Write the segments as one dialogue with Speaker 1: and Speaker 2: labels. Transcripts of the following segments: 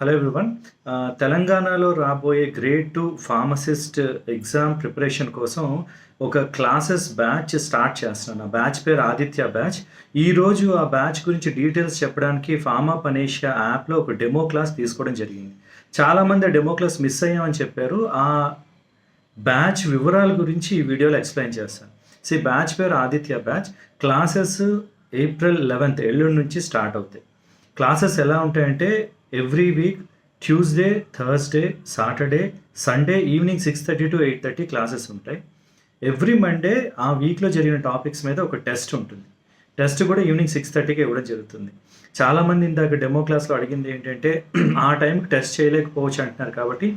Speaker 1: Hello everyone. తెలంగాణలో రాబోయే grade 2 pharmacist exam preparation కోసం ఒక క్లాసెస్ బ్యాచ్ స్టార్ట్ చేస్తున్నాను. ఆ బ్యాచ్ పేరు ఆదిత్య బ్యాచ్. ఈరోజు ఆ బ్యాచ్ గురించి డీటెయిల్స్ చెప్పడానికి ఫార్మా పనేషియా యాప్‌లో ఒక డెమో క్లాస్ తీసుకోవడం జరిగింది. చాలామంది ఆ డెమో క్లాస్ మిస్ అయ్యామని చెప్పారు. ఆ బ్యాచ్ వివరాల గురించి ఈ వీడియోలో ఎక్స్‌ప్లెయిన్ చేస్తాను. బ్యాచ్ పేరు ఆదిత్య బ్యాచ్. క్లాసెస్ ఏప్రిల్ 11థ్ ఎల్లుండి నుంచి స్టార్ట్ అవుతాయి. క్లాసెస్ ఎలా ఉంటాయంటే every week Tuesday, Thursday, Saturday, Sunday evening 6:30 to 8:30 classes ఉంటాయి. ఎవ్రీ మండే ఆ వీక్లో జరిగిన టాపిక్స్ మీద ఒక టెస్ట్ ఉంటుంది. టెస్ట్ కూడా ఈవినింగ్ 6:30కి ఇవ్వడం జరుగుతుంది. చాలామంది ఇందాక డెమో క్లాస్లో అడిగింది ఏంటంటే ఆ టైంకి టెస్ట్ చేయలేకపోవచ్చు అంటున్నారు కాబట్టి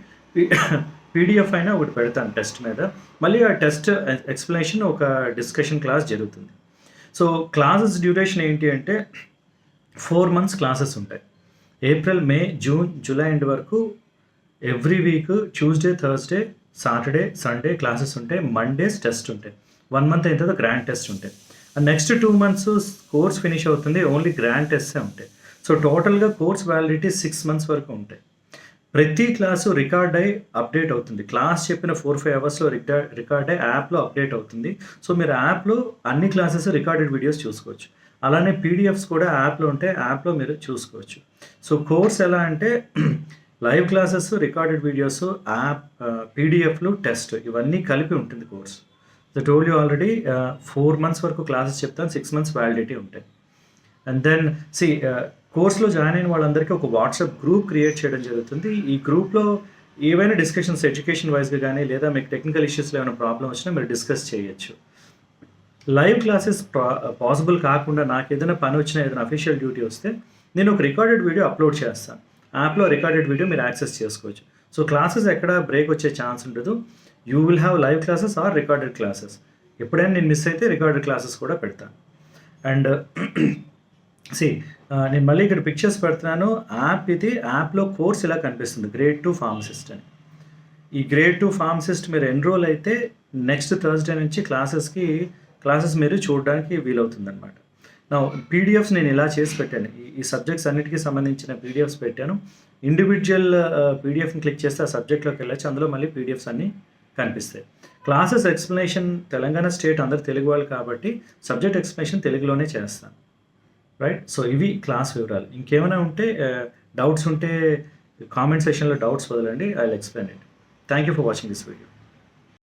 Speaker 1: పీడిఎఫ్ అయినా ఒకటి పెడతాను టెస్ట్ మీద. మళ్ళీ ఆ టెస్ట్ ఎక్స్ప్లెనేషన్ ఒక డిస్కషన్ క్లాస్ జరుగుతుంది. సో క్లాసెస్ డ్యూరేషన్ ఏంటి అంటే 4 months క్లాసెస్ ఉంటాయి. ఏప్రిల్, మే, జూన్, జూలై ఎండ్ వరకు every week Tuesday, Thursday, Saturday, Sunday classes ఉంటాయి. మండేస్ టెస్ట్ ఉంటాయి. 1 month అయిన తర్వాత గ్రాండ్ టెస్ట్ ఉంటాయి. నెక్స్ట్ 2 months కోర్స్ ఫినిష్ అవుతుంది. ఓన్లీ గ్రాండ్ టెస్టే ఉంటాయి. సో టోటల్గా కోర్స్ వ్యాలిడిటీ 6 months వరకు ఉంటాయి. ప్రతి క్లాసు రికార్డ్ అయ్యి అప్డేట్ అవుతుంది. క్లాస్ చెప్పిన 4-5 అవర్స్లో రికార్డ్ అయ్యి యాప్లో అప్డేట్ అవుతుంది. సో మీరు యాప్లో అన్ని క్లాసెస్ రికార్డెడ్ వీడియోస్ చూసుకోవచ్చు. అలానే పీడిఎఫ్స్ కూడా యాప్లో ఉంటే యాప్లో మీరు చూసుకోవచ్చు. సో కోర్స్ ఎలా అంటే live classes, recorded videos, app, పీడిఎఫ్లు, టెస్ట్ ఇవన్నీ కలిపి ఉంటుంది course. Told you already 4 months వరకు క్లాసెస్ చెప్తాను. 6 months వ్యాలిడిటీ ఉంటాయి. అండ్ దెన్ కోర్స్లో జాయిన్ అయిన వాళ్ళందరికీ ఒక వాట్సాప్ గ్రూప్ క్రియేట్ చేయడం జరుగుతుంది. ఈ గ్రూప్లో ఏవైనా డిస్కషన్స్ ఎడ్యుకేషన్ వైజ్గా కానీ లేదా మీకు టెక్నికల్ ఇష్యూస్లో ఏమైనా ప్రాబ్లం వచ్చినా మీరు డిస్కస్ చేయొచ్చు. లైవ్ క్లాసెస్ పాసిబుల్ కాకుండా నాకు ఏదైనా పని వచ్చినా, ఏదైనా అఫీషియల్ డ్యూటీ వస్తే నేను ఒక రికార్డెడ్ వీడియో అప్లోడ్ చేస్తాను. యాప్లో రికార్డెడ్ వీడియో మీరు యాక్సెస్ చేసుకోవచ్చు. సో క్లాసెస్ ఎక్కడ బ్రేక్ వచ్చే ఛాన్స్ ఉండదు. You will have live classes or recorded classes. ఎప్పుడైనా నేను మిస్ అయితే రికార్డెడ్ క్లాసెస్ కూడా పెడతాను. అండ్ నేను మళ్ళీ ఇక్కడ పిక్చర్స్ పెడుతున్నాను. ఇది యాప్లో కోర్స్ ఇలా కనిపిస్తుంది, గ్రేడ్ 2 ఫార్మసిస్ట్ అని. ఈ గ్రేడ్ 2 ఫార్మసిస్ట్ మీరు ఎన్రోల్ అయితే నెక్స్ట్ థర్స్డే నుంచి క్లాసెస్ మీరు చూడడానికి వీలవుతుందన్నమాట. నా పీడిఎఫ్స్ నేను ఇలా చేసి పెట్టాను. ఈ సబ్జెక్ట్స్ అన్నిటికీ సంబంధించిన పీడిఎఫ్స్ పెట్టాను. ఇండివిజువల్ పీడిఎఫ్ని క్లిక్ చేస్తే ఆ సబ్జెక్ట్లోకి వెళ్ళచ్చు. అందులో మళ్ళీ పీడిఎఫ్స్ అన్నీ కనిపిస్తాయి. క్లాసెస్ ఎక్స్ప్లెనేషన్ తెలంగాణ స్టేట్ అందరు తెలుగు వాళ్ళు కాబట్టి సబ్జెక్ట్ ఎక్స్ప్లెనేషన్ తెలుగులోనే చేస్తాను. రైట్. సో ఇవి క్లాస్ వివరాలు. ఇంకేమైనా ఉంటే డౌట్స్ ఉంటే కామెంట్ సెక్షన్లో డౌట్స్ వదలండి. I will explain it. Thank you for watching this video.